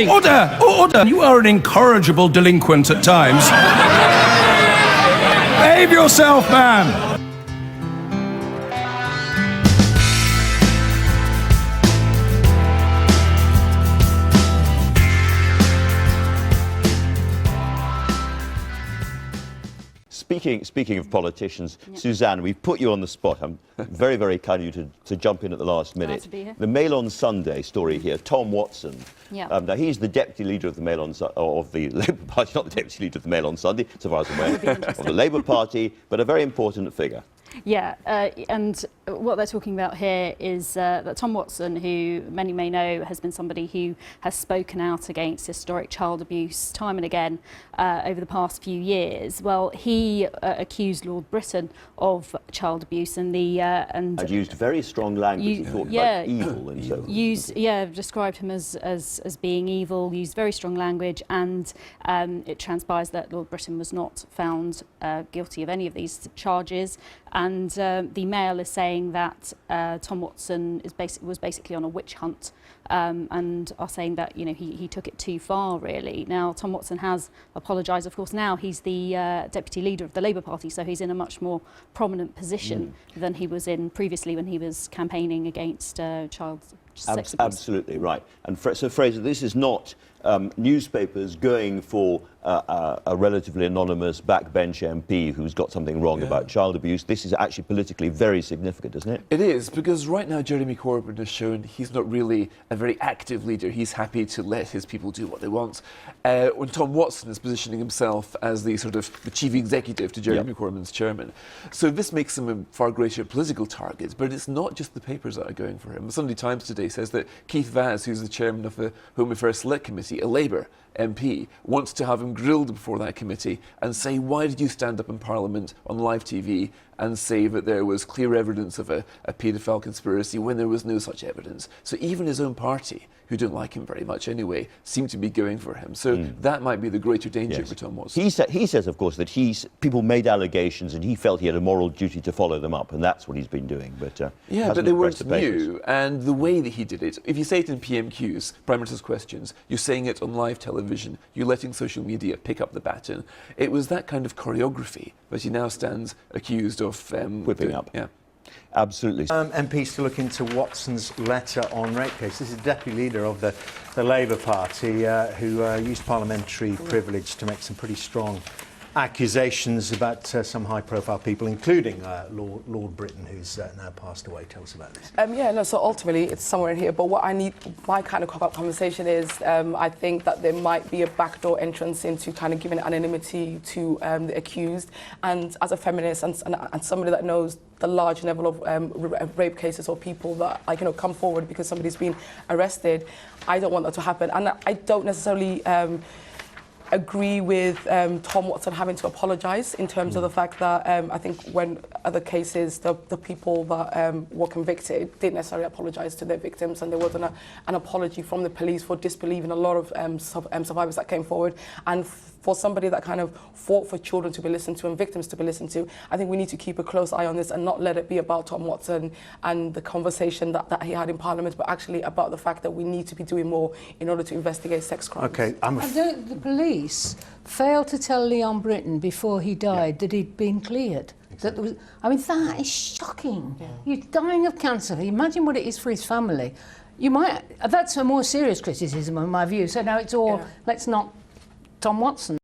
Order! Order! You are an incorrigible delinquent at times. Behave yourself, man! Speaking of politicians, yeah. Suzanne, we've put you on the spot. I'm very, very kind of you to jump in at the last minute. Glad to be here. The Mail on Sunday story here, Tom Watson. Yeah. Now, he's the deputy leader of the Mail on of the Labour Party, not the deputy leader of the Mail on Sunday, so far as I'm aware, of the Labour Party, but a very important figure. Yeah, and what they're talking about here is that Tom Watson, who many may know, has been somebody who has spoken out against historic child abuse time and again over the past few years. Well, he accused Lord Brittan of child abuse and and used very strong language, talked about evil and so on. Described him as being evil, used very strong language, and it transpires that Lord Brittan was not found guilty of any of these charges. And the Mail is saying that Tom Watson was basically on a witch hunt, and are saying that he took it too far, really. Now, Tom Watson has apologised. Of course, now he's the deputy leader of the Labour Party, so he's in a much more prominent position than he was in previously when he was campaigning against child sex abuse. Absolutely right. And so, Fraser, this is not newspapers going for a relatively anonymous backbench MP who's got something wrong about child abuse. This is actually politically very significant, isn't it? It is, because right now Jeremy Corbyn has shown he's not really a very active leader. He's happy to let his people do what they want. When Tom Watson is positioning himself as the sort of the chief executive to Jeremy Corbyn's chairman. So this makes him a far greater political target, but it's not just the papers that are going for him. The Sunday Times today says that Keith Vaz, who's the chairman of the Home Affairs Select Committee, a Labour MP, wants to have him grilled before that committee and say, why did you stand up in Parliament on live TV and say that there was clear evidence of a paedophile conspiracy when there was no such evidence? So even his own party, who don't like him very much anyway, seem to be going for him. So that might be the greater danger for Tom Watson. He says, of course, that people made allegations and he felt he had a moral duty to follow them up, and that's what he's been doing. But but they weren't new, and the way that he did it, if you say it in PMQs, Prime Minister's Questions, you're saying it on live television, you're letting social media pick up the baton. It was that kind of choreography that he now stands accused of whipping up. Yeah. Absolutely. MPs to look into Watson's letter on rape case. This is deputy leader of the Labour Party who used parliamentary privilege to make some pretty strong accusations about some high-profile people, including Lord Brittan, who's now passed away. Tell us about this. So ultimately it's somewhere in here, but what I need, my kind of cop-up conversation is, I think that there might be a backdoor entrance into kind of giving anonymity to the accused, and as a feminist and somebody that knows the large level of rape cases or people that come forward because somebody's been arrested, I don't want that to happen, and I don't necessarily agree with Tom Watson having to apologise in terms of the fact that I think when other cases, the people that were convicted didn't necessarily apologise to their victims, and there wasn't an apology from the police for disbelieving a lot of survivors that came forward. And for somebody that kind of fought for children to be listened to and victims to be listened to, I think we need to keep a close eye on this and not let it be about Tom Watson and the conversation that he had in Parliament, but actually about the fact that we need to be doing more in order to investigate sex crimes. Okay, the police failed to tell Leon Brittan before he died that he'd been cleared. Exactly. That is shocking. You're dying of cancer. Imagine what it is for his family. That's a more serious criticism in my view. So now it's all, let's not Tom Watson.